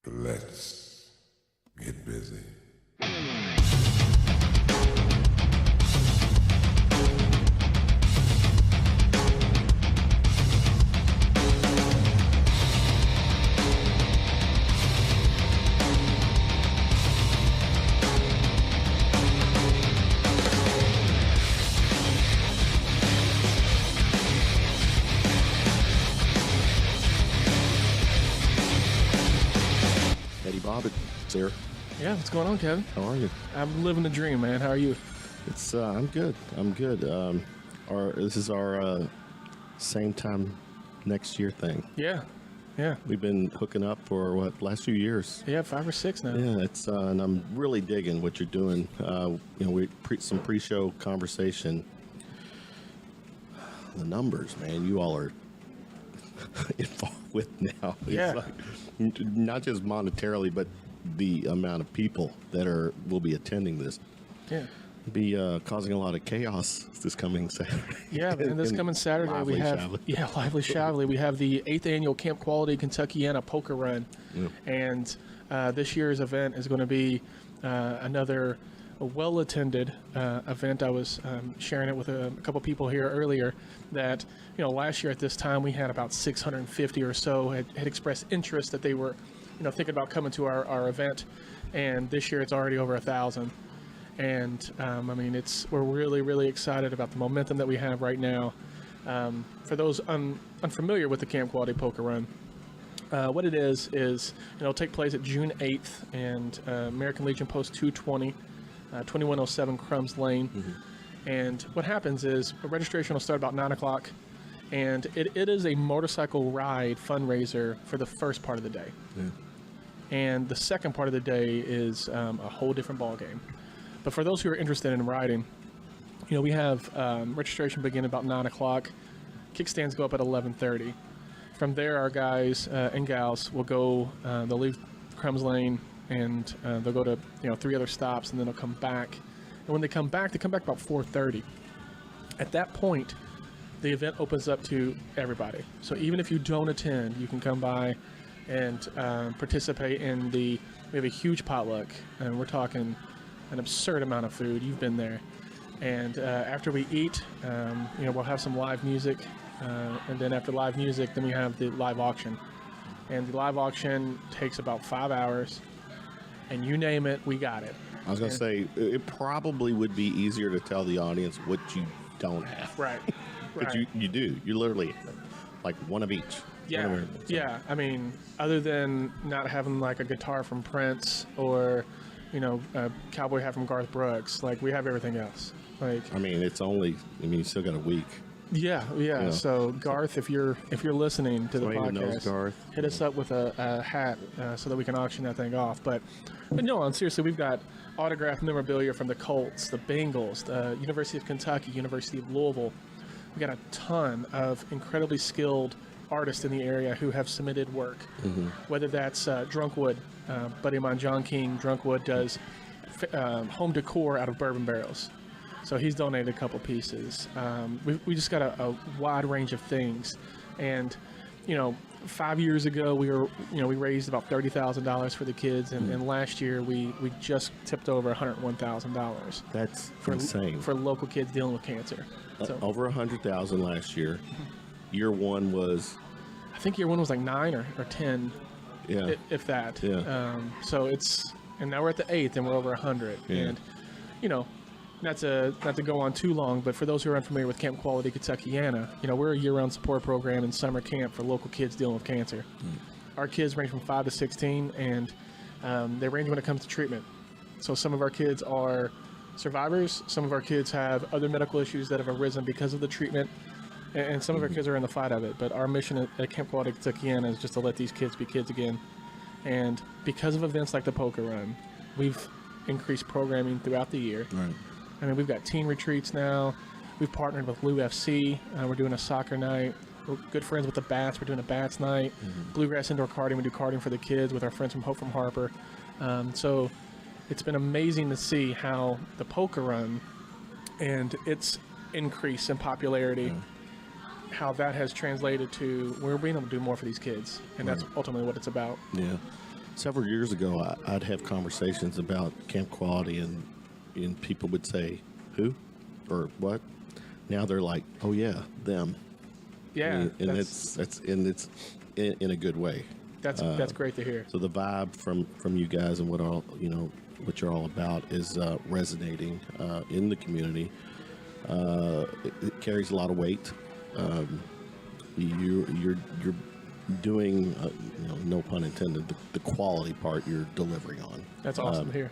Let's get busy. Eddie Bobbitt, sir. Yeah, what's going on, Kevin? How are you? I'm living the dream, man. How are you? It's I'm good. I'm good. This is our same time next year thing. Yeah. We've been hooking up for last few years. Yeah, 5 or 6 now. Yeah, it's and I'm really digging what you're doing. We some pre-show conversation. The numbers, man, you all are involved with now. Yeah. It's like, not just monetarily, but the amount of people that will be attending this. Yeah. Be causing a lot of chaos this coming Saturday. Yeah, man, this coming Saturday we have Lively Shavely. We have the 8th annual Camp Quality Kentuckiana poker run. Yeah. And this year's event is going to be another well-attended event. I was sharing it with a couple people here earlier that, last year at this time we had about 650 or so had expressed interest that they were, thinking about coming to our event. And this year it's already over 1,000. And we're really, really excited about the momentum that we have right now. For those unfamiliar with the Camp Quality Poker Run, what it is it'll take place at June 8th and American Legion Post 220, 2107 Crumbs Lane. Mm-hmm. And what happens is registration will start about 9 o'clock, and it is a motorcycle ride fundraiser for the first part of the day. Yeah. And the second part of the day is a whole different ball game. But for those who are interested in riding, we have registration begin about 9 o'clock. Kickstands go up at 11:30. From there, our guys and gals will go. They'll leave Crumbs Lane and they'll go to 3 other stops, and then they'll come back. And when they come back about 4:30. At that point, the event opens up to everybody. So even if you don't attend, you can come by and participate in we have a huge potluck, and we're talking an absurd amount of food. You've been there. And after we eat, we'll have some live music. And then after live music, then we have the live auction. And the live auction takes about 5 hours. And you name it, we got it. I was going to say, it probably would be easier to tell the audience what you don't have. Right. But you do. You literally, like one of each. Yeah. Yeah. Other than not having like a guitar from Prince or a cowboy hat from Garth Brooks, like we have everything else. It's only. You still got a week. Yeah. So Garth, if you're listening to the podcast, Garth, hit us up with a hat so that we can auction that thing off. But no, seriously, we've got autographed memorabilia from the Colts, the Bengals, the University of Kentucky, University of Louisville. We got a ton of incredibly skilled artists in the area who have submitted work. Mm-hmm. Whether that's Drunkwood, buddy of mine, John King. Drunkwood does home decor out of bourbon barrels. So he's donated a couple pieces. We just got a wide range of things. And, 5 years ago, we raised about $30,000 for the kids. And last year, we just tipped over $101,000. That's insane. For local kids dealing with cancer. So, over 100,000 last year. Year one was... I think year one was like 9 or 10. Yeah. If that. Yeah. And now we're at the 8th and we're over 100. Yeah. And, not to go on too long, but for those who are unfamiliar with Camp Quality Kentuckiana, we're a year-round support program and summer camp for local kids dealing with cancer. Our kids range from 5 to 16, and they range when it comes to treatment. So some of our kids are survivors. Some of our kids have other medical issues that have arisen because of the treatment, and some of our kids are in the fight of it. But our mission at Camp Quality Kentuckiana is just to let these kids be kids again. And because of events like the Poker Run, we've increased programming throughout the year. Right. We've got teen retreats now. We've partnered with Lou FC. We're doing a soccer night. We're good friends with the Bats. We're doing a Bats night. Mm-hmm. Bluegrass indoor karting. We do karting for the kids with our friends from Hope from Harper. So it's been amazing to see how the Poker Run and its increase in popularity, how that has translated to we're being able to do more for these kids. And that's ultimately what it's about. Yeah. several years ago, I'd have conversations about Camp Quality, and people would say, "Who?" or "What?" Now they're like, "Oh yeah, them." Yeah, and it's in a good way. That's great to hear. So the vibe from you guys and what you're all about is resonating in the community. It carries a lot of weight. You're doing, no pun intended, the quality part you're delivering on. That's awesome to hear.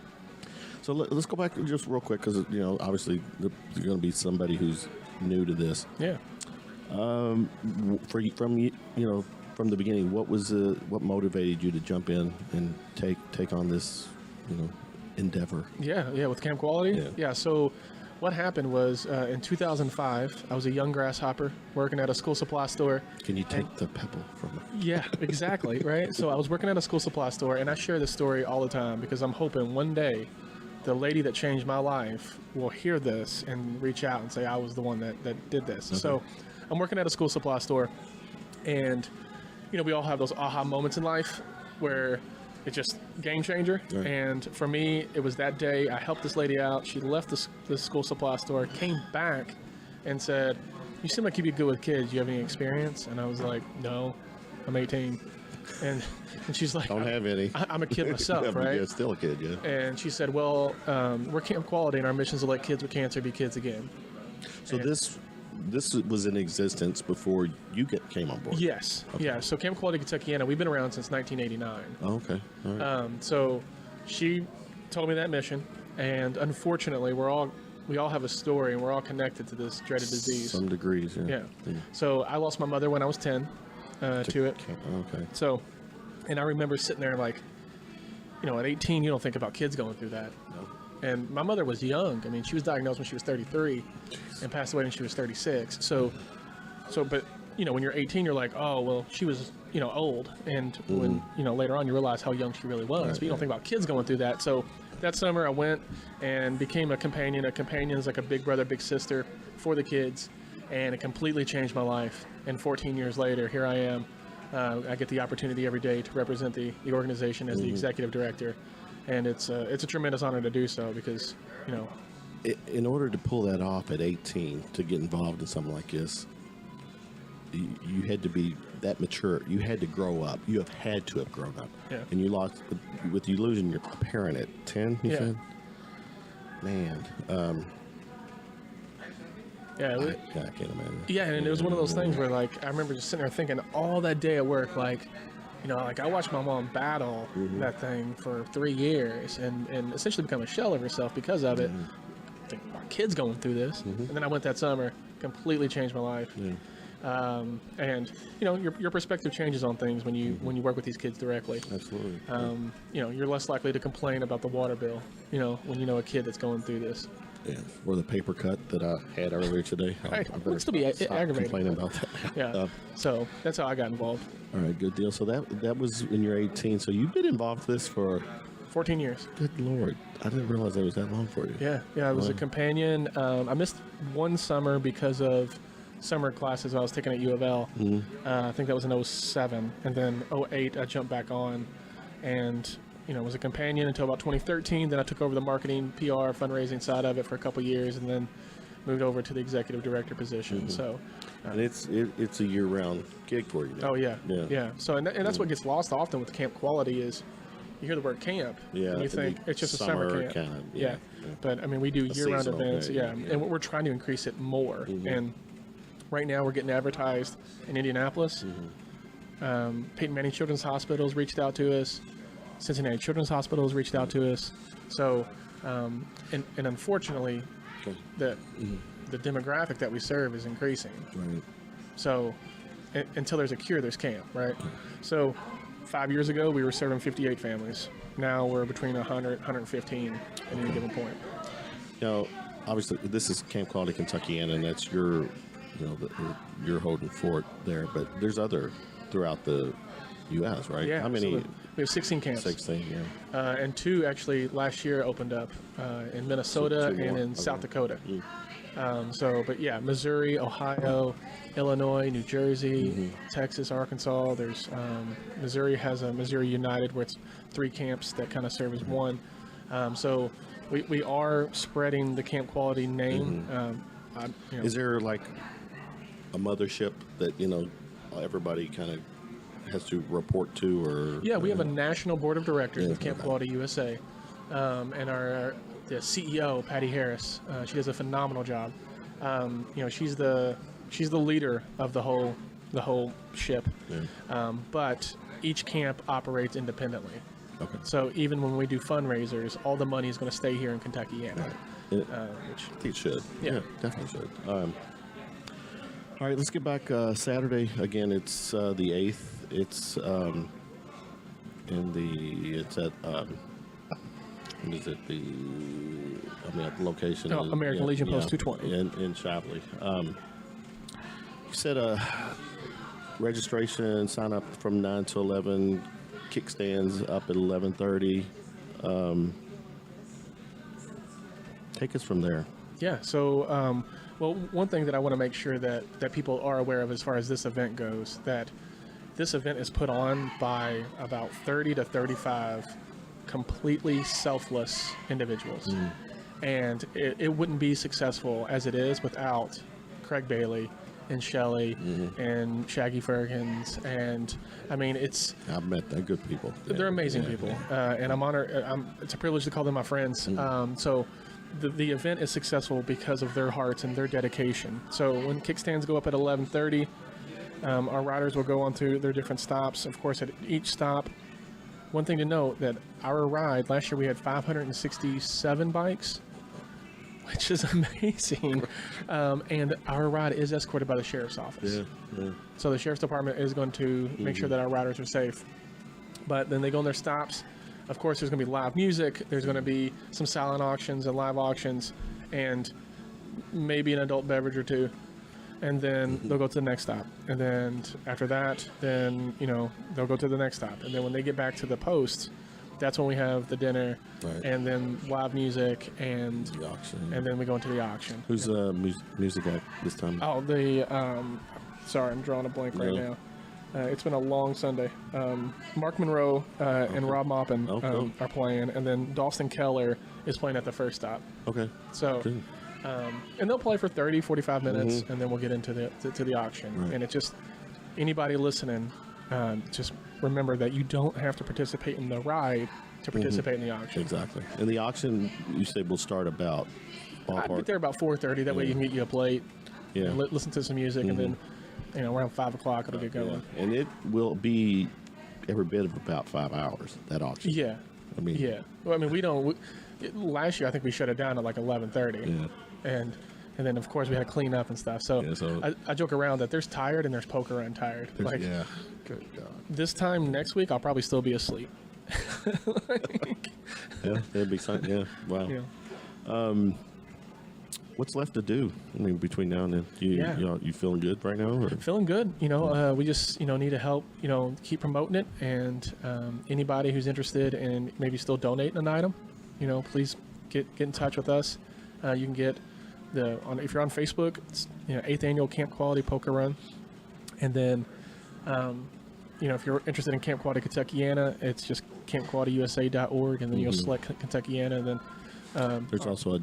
So let's go back just real quick because obviously there's going to be somebody who's new to this. Yeah. From the beginning, what motivated you to jump in and take on this endeavor? Yeah, with Camp Quality. Yeah. So what happened was in 2005, I was a young grasshopper working at a school supply store. Can you take the pebble from it? Yeah, exactly. Right. So I was working at a school supply store, and I share this story all the time because I'm hoping one day the lady that changed my life will hear this and reach out and say I was the one that did this. Okay. So I'm working at a school supply store, and we all have those aha moments in life where it's just game changer. Right. And for me, it was that day. I helped this lady out. She left the school supply store, came back, and said, "You seem like you'd be good with kids. Do you have any experience?" And I was like, "No, I'm 18." And she's like, "Don't have any. I'm a kid myself, yeah, right?" Yeah, still a kid, yeah. And she said, "Well, we're Camp Quality, and our mission is to let kids with cancer be kids again." So this was in existence before you came on board? Yes. Okay. Yeah. So Camp Quality Kentuckiana, we've been around since 1989. Oh, okay. All right. So she told me that mission, and unfortunately, we all have a story, and we're all connected to this dreaded disease. Some degrees, yeah. Yeah. So I lost my mother when I was 10 to it. Okay. So, and I remember sitting there like, at 18, you don't think about kids going through that. No. And my mother was young. I mean, she was diagnosed when she was 33 and passed away when she was 36. So, but, when you're 18, you're like, oh, well, she was, old. And when, later on you realize how young she really was. Right, but you don't think about kids going through that. So that summer I went and became a companion. A companion is like a big brother, big sister for the kids. And it completely changed my life. And 14 years later, here I am. I get the opportunity every day to represent the organization as the executive director. And it's a tremendous honor to do so because, in order to pull that off at 18, to get involved in something like this, you had to be that mature. You had to grow up. You have had to have grown up. Yeah. And you lost, with you losing your parent at 10, you said? Man. Yeah, I can't imagine. Yeah, and it was one of those things where, I remember just sitting there thinking all that day at work, I watched my mom battle that thing for 3 years and essentially become a shell of herself because of it. Think our kids going through this. And then I went that summer, completely changed my life. And your perspective changes on things when you work with these kids directly. Absolutely. You're less likely to complain about the water bill, when you know a kid that's going through this. Yeah, or the paper cut that I had earlier today. I better still be aggravated. Complaining about that. Yeah. So that's how I got involved. All right, good deal. So that was when you're 18. So you've been involved with this for 14 years. Good Lord, I didn't realize it was that long for you. Yeah. I was a companion. I missed one summer because of summer classes I was taking at U of L. I think that was in 07, and then 08 I jumped back on, and was a companion until about 2013. Then I took over the marketing, PR, fundraising side of it for a couple years, and then moved over to the executive director position. So, and it's a year-round gig for you now. Oh yeah. So and that's what gets lost often with Camp Quality is you hear the word camp, and you think it's just a summer camp. Kind of, yeah. But I mean, we do year-round events, and we're trying to increase it more. And right now, we're getting advertised in Indianapolis. Peyton Manning Children's Hospital has reached out to us. Cincinnati Children's Hospital has reached out to us. So, and unfortunately, the demographic that we serve is increasing. Right. So, until there's a cure, there's camp, right? So, 5 years ago, we were serving 58 families. Now we're between 100, 115 at any given point. Now, obviously, this is Camp Quality Kentuckiana, and that's your, you're holding fort there. But there's other throughout the U.S., right? Yeah. How many? Absolutely. We have 16 camps. 16, yeah. And 2 actually last year opened up in Minnesota and in South Dakota. But yeah, Missouri, Ohio, Illinois, New Jersey, Texas, Arkansas. There's Missouri has a Missouri United where it's 3 camps that kind of serve as one. So we are spreading the Camp Quality name. Is there like a mothership that everybody kind of has to report to, or? Yeah, we have a national board of directors with Camp Quality USA, and the CEO Patty Harris. She does a phenomenal job. She's the leader of the whole ship. Yeah. But each camp operates independently. Okay. So even when we do fundraisers, all the money is going to stay here in Kentuckiana. Right. Which I think it should. Yeah, definitely should. All right, let's get back Saturday. Again, it's the 8th. It's at the location. American Legion Post 220 in Shapley. You said registration, sign up from 9 to 11. Kickstands up at 11:30. Take us from there. Yeah. So, one thing that I want to make sure that people are aware of as far as this event goes, that this event is put on by about 30 to 35 completely selfless individuals. And it wouldn't be successful as it is without Craig Bailey and Shelley and Shaggy Fergans. And I mean, I've met them, good people. They're amazing people. And I'm honored. It's a privilege to call them my friends. So the event is successful because of their hearts and their dedication. So when kickstands go up at 11:30, our riders will go on through their different stops. Of course, at each stop, one thing to note that our ride, last year we had 567 bikes, which is amazing. And our ride is escorted by the sheriff's office. Yeah. So the sheriff's department is going to make sure that our riders are safe. But then they go on their stops. Of course, there's going to be live music. There's going to be some silent auctions and live auctions, and maybe an adult beverage or two. And then they'll go to the next stop. And then after that, then, they'll go to the next stop. And then when they get back to the post, that's when we have the dinner, and then live music, and the auction. And then we go into the auction. Who's music at this time? Oh, sorry, I'm drawing a blank right now. It's been a long Sunday. Mark Monroe and Rob Maupin are playing, and then Dawson Keller is playing at the first stop. Okay. So, and they'll play for 30, 45 minutes, and then we'll get into the auction. Right. And it's just, anybody listening, just remember that you don't have to participate in the ride to participate in the auction. Exactly. And the auction, you say, will start about ballpark? I'd get there about 4:30. That way you can get you a plate, listen to some music, and then around 5 o'clock it'll get going. Yeah. And it will be every bit of about 5 hours, that auction. Yeah. Well, we don't. Last year I think we shut it down at like 11:30. Yeah. And then of course we had to clean up and stuff. So, I joke around that there's tired and there's poker untired. Good God. This time next week I'll probably still be asleep. It'd be something. Yeah. Wow. Yeah. What's left to do? Between now and then, you feeling good right now? Or? Feeling good. We just need to help. Keep promoting it, and anybody who's interested in maybe still donating an item, please get in touch with us. You can get if you're on Facebook, it's 8th annual Camp Quality Poker Run, and then if you're interested in Camp Quality Kentuckiana, it's just campqualityusa.org, and then you'll select Kentuckiana, and then there's also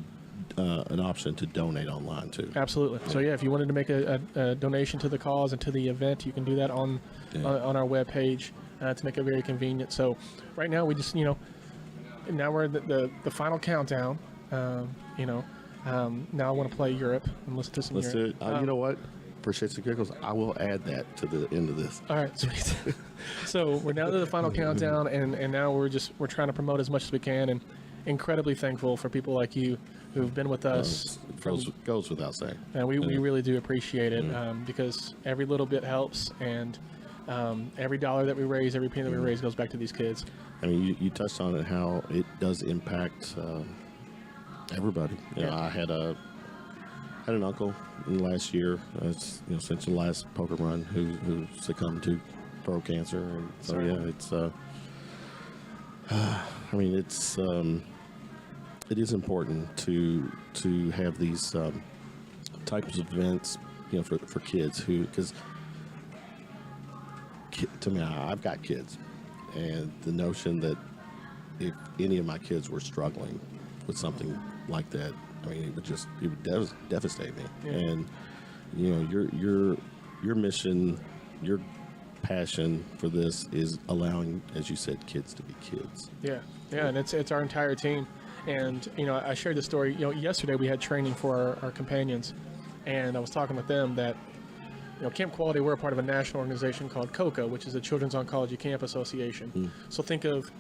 an option to donate online too. Absolutely. So if you wanted to make a donation to the cause and to the event, you can do that on our webpage to make it very convenient. So right now we just now we're at the final countdown. Now I want to play Europe and listen to some Let's Europe. do it. You know what? For shits and giggles, I will add that to the end of this. All right, sweet. So we're down to the final countdown, and now we're trying to promote as much as we can, and incredibly thankful for people like you who've been with us. Goes without saying. And we really do appreciate it because every little bit helps, and every dollar that we raise, every penny that we raise goes back to these kids. You touched on it, how it does impact everybody. I had an uncle in the last year, since the last poker run, who succumbed to throat cancer, and so it is important to have these types of events, for kids because to me, I've got kids, and the notion that if any of my kids were struggling with something like that, I mean, it would devastate me. Yeah. And your mission, your passion for this is allowing, as you said, kids to be kids. Yeah, and it's our entire team. And I shared the story. Yesterday we had training for our companions, and I was talking with them that Camp Quality, we're a part of a national organization called COCA, which is the Children's Oncology Camp Association. So think of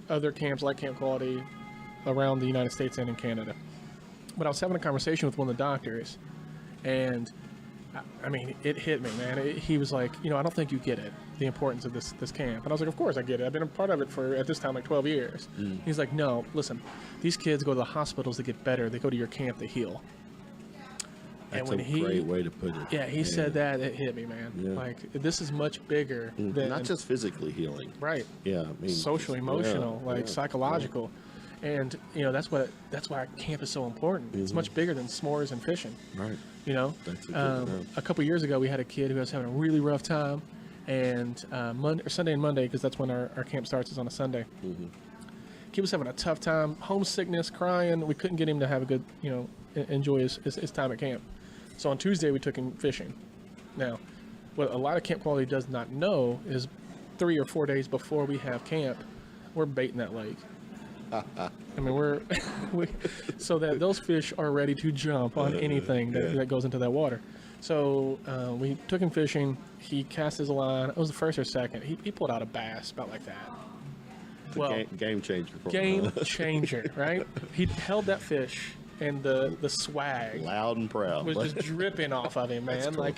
other camps like Camp Quality around the United States and in Canada. But I was having a conversation with one of the doctors, and I mean, it hit me, man. He was like, I don't think you get it, the importance of this camp. And I was like, of course I get it. I've been a part of it for, at this time, like 12 years. He's like, no, listen, these kids go to the hospitals to get better. They go to your camp to heal. That's and when a great way to put it. Yeah, he said that, it hit me, man. Yeah. Like, this is much bigger than... Not just physically healing. Right. Yeah. I mean, social, emotional, psychological. And, that's why camp is so important. It's much bigger than s'mores and fishing. Right. That's a couple years ago, we had a kid who was having a really rough time, and Sunday and Monday, because that's when our camp starts, is on a Sunday. He was having a tough time, homesickness, crying. We couldn't get him to have a good, enjoy his time at camp. So on Tuesday, we took him fishing. Now, what a lot of Camp Quality does not know is 3 or 4 days before we have camp, we're baiting that lake. I mean, so that those fish are ready to jump on anything that goes into that water. So we took him fishing. He cast his line. It was the first or second. He pulled out a bass about like that. Game changer. Game changer, right? He held that fish, and the swag, loud and proud, was just dripping off of him, man. Cool.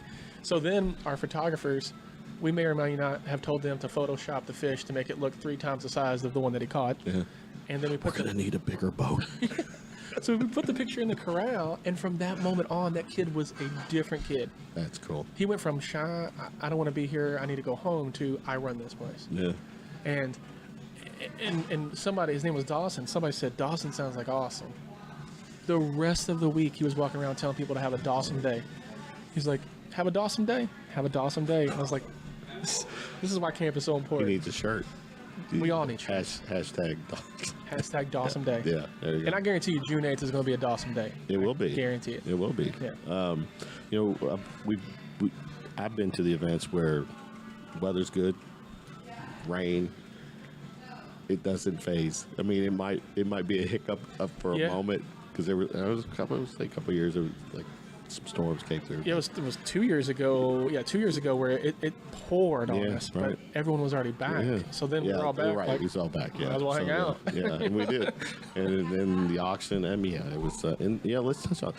So then our photographers, we may or may not have told them to Photoshop the fish to make it look 3 times the size of the one that he caught. Yeah. And then we're gonna need a bigger boat. So we put the picture in the corral, and from that moment on, that kid was a different kid. That's cool. He went from shy, I don't want to be here, I need to go home, to I run this place. Yeah. And somebody, his name was Dawson. Somebody said, Dawson sounds like awesome. The rest of the week, he was walking around telling people to have a Dawson day. He's like, have a Dawson day? Have a Dawson day. And I was like, this is why camp is so important. He needs a shirt. We all need shirts. Hashtag Dawson Day. Yeah, there you go. And I guarantee you, June 8th is going to be a Dawson Day. It will be. Guarantee it. It will be. Yeah. I've been to the events where weather's good, rain. It doesn't phase. I mean, it might be a hiccup for a moment, because there was a couple of years there was like some storms came through. Yeah, it was 2 years ago. Yeah, 2 years ago where it poured on us, but everyone was already back. Yeah. So then we were all back. Right, we was all back. Yeah, might as well hang out. Yeah, and we did. And then the auction. I mean, it was. Let's touch on.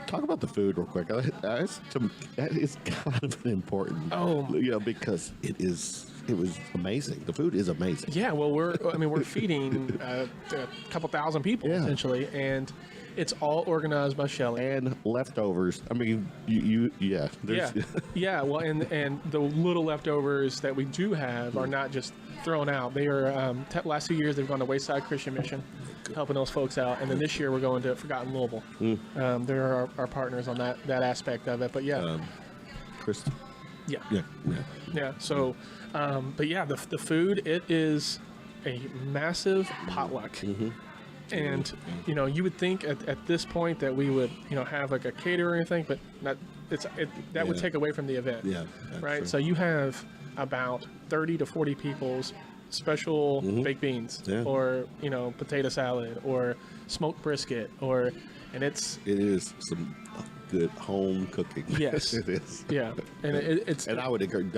Talk about the food real quick. That is kind of important. Because it was amazing. The food is amazing. Yeah, well, we're feeding a couple thousand people essentially, and it's all organized by Shelley. And leftovers. I mean, yeah. Well, and the little leftovers that we do have are not just thrown out. They are last 2 years they've gone to Wayside Christian Mission, helping those folks out, and then this year we're going to Forgotten Louisville. They're our partners on that aspect of it. But Chris. Yeah. So, but yeah, the food, it is a massive potluck. And you would think at this point that we would have like a caterer or anything, but that would take away from the event. Yeah. Right. True. So you have about 30 to 40 people's special baked beans, or potato salad, or smoked brisket, and it is some good home cooking. Yes, it is. Yeah, and it's. And I would encourage,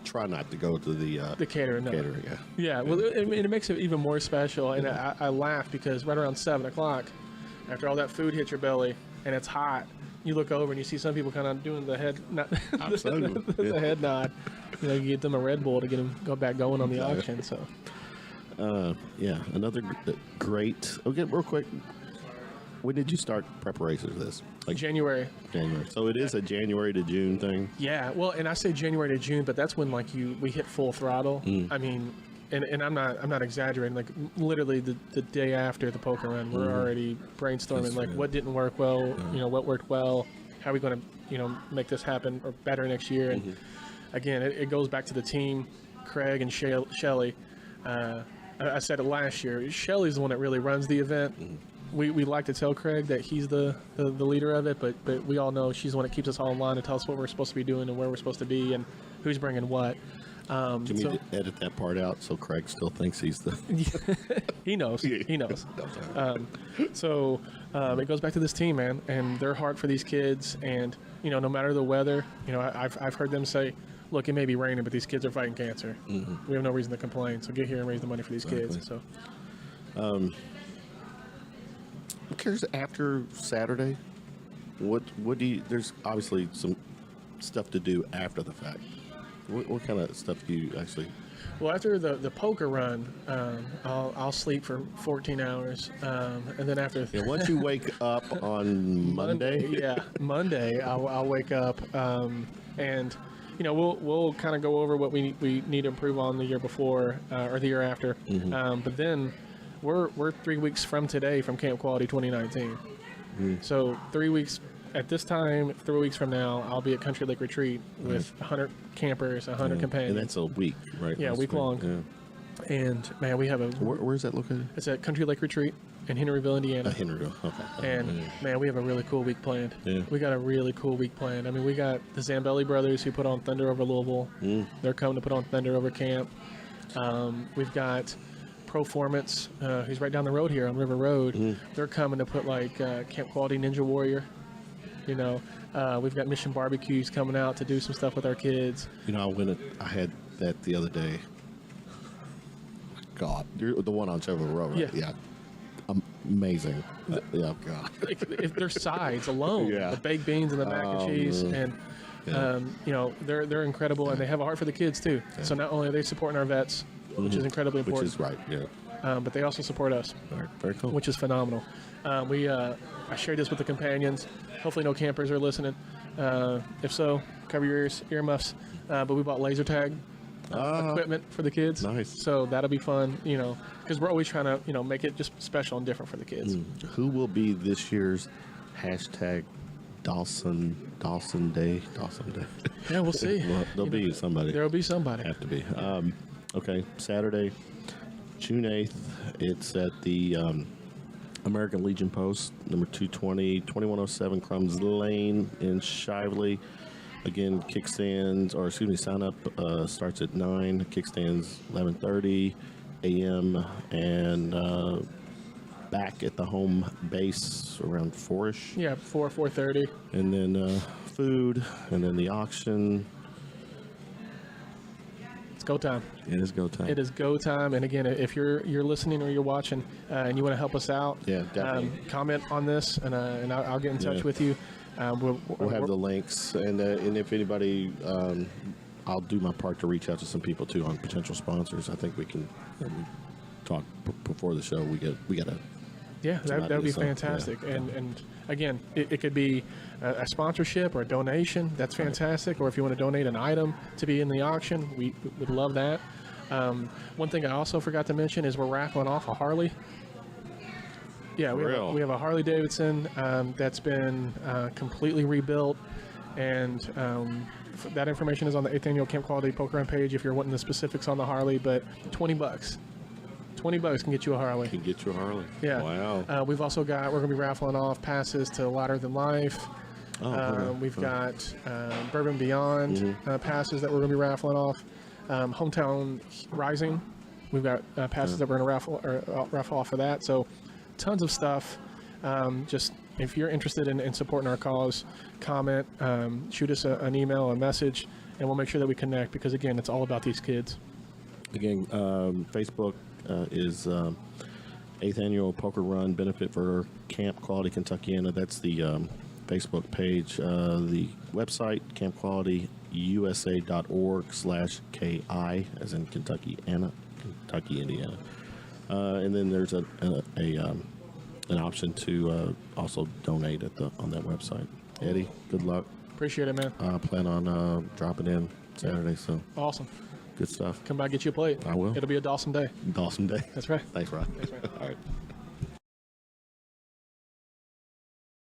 try not to go to the caterer. No. Catering, yeah. Well, it makes it even more special, and I laugh because right around 7 o'clock, after all that food hits your belly and it's hot, you look over and you see some people kind of doing the head nod. The head nod. You get them a Red Bull to get them back going on the auction. So. Another great. Okay, real quick. When did you start preparations for this? Like January. So it is a January to June thing. Yeah. Well, and I say January to June, but that's when we hit full throttle. I mean, and I'm not exaggerating. Like literally the day after the poker run, we're already brainstorming like what didn't work well, what worked well, how are we going to make this happen or better next year. And again, it goes back to the team, Craig and Shelly. I said it last year. Shelly's the one that really runs the event. We like to tell Craig that he's the leader of it, but we all know she's the one that keeps us all in line and tells us what we're supposed to be doing and where we're supposed to be and who's bringing what. Do you need to edit that part out so Craig still thinks he's the... He knows. He knows. So it goes back to this team, man, and their heart for these kids. And, no matter the weather, I've heard them say, look, it may be raining, but these kids are fighting cancer. We have no reason to complain. So get here and raise the money for these kids. So, I'm curious, after Saturday, what do you... There's obviously some stuff to do after the fact. What kind of stuff do you actually... Well, after the poker run, I'll sleep for 14 hours, and then after... once you wake up on Monday... Monday, I'll wake up, and, we'll kind of go over what we need to improve on the year before, or the year after. But then we're 3 weeks from today from Camp Quality 2019. So 3 weeks... At this time, 3 weeks from now, I'll be at Country Lake Retreat with 100 campers, 100 companions. And that's a week, right? Yeah, week long. Yeah. And, man, we have a... Where's that located? It's at Country Lake Retreat in Henryville, Indiana. Henryville, okay. And, man, we have a really cool week planned. Yeah. We got a really cool week planned. I mean, we got the Zambelli brothers who put on Thunder over Louisville. They're coming to put on Thunder over Camp. We've got... Proformance, who's right down the road here on River Road. They're coming to put, Camp Quality Ninja Warrior. We've got Mission Barbecues coming out to do some stuff with our kids. I had that the other day. God, you're the one on Chevrolet Road, right? Yeah. Amazing. Yeah, God. If their sides alone, the baked beans and the mac and cheese, and they're incredible, and they have a heart for the kids too. Yeah. So not only are they supporting our vets, which is incredibly important, which is right, yeah. But they also support us, very cool, which is phenomenal. I shared this with the companions. Hopefully no campers are listening. If so, cover your ears, earmuffs. But we bought laser tag equipment for the kids. Nice. So that'll be fun, because we're always trying to, make it just special and different for the kids. Who will be this year's Dawson Day? Yeah, we'll see. Well, there'll be somebody. There'll be somebody. Have to be. Okay, Saturday, June 8th. It's at the American Legion Post, number 220, 2107 Crumbs Lane in Shively. Again, sign up starts at 9, kickstands 11:30 a.m. and back at the home base around 4-ish. Yeah, 4:30. And then food, and then the auction. It's go time. It is go time. It is go time. And again, if you're listening or you're watching and you want to help us out, definitely. Comment on this, and I'll get in touch with you. We'll have the links, and if anybody, I'll do my part to reach out to some people too on potential sponsors. I think we can talk before the show. We got to. Yeah, that would be fantastic. Yeah. And again, it could be a sponsorship or a donation. That's fantastic. Right. Or if you want to donate an item to be in the auction, we would love that. One thing I also forgot to mention is we're raffling off a Harley. Yeah, we have a Harley Davidson that's been completely rebuilt, and that information is on the 8th Annual Camp Quality Poker Run page if you're wanting the specifics on the Harley, but $20. $20 can get you a Harley. Can get you a Harley. Yeah. Wow. We've also got, we're going to be raffling off passes to Louder Than Life. We've got Bourbon Beyond passes that we're going to be raffling off. Hometown Rising, we've got passes that we're going to raffle off for that. So tons of stuff. Just if you're interested in supporting our cause, comment, shoot us an email, a message, and we'll make sure that we connect, because again, it's all about these kids. Again, Facebook is 8th Annual Poker Run Benefit for Camp Quality Kentuckiana. That's the Facebook page. The website, campqualityusa.org/KI, as in Kentucky, Indiana. And then there's an option to also donate on that website. Eddie, good luck. Appreciate it, man. Plan on dropping in Saturday. So awesome. Good stuff. Come by, get you a plate. I will. It'll be a Dawson day. Awesome day. That's right. Thanks, Rod. Thanks, man. All right.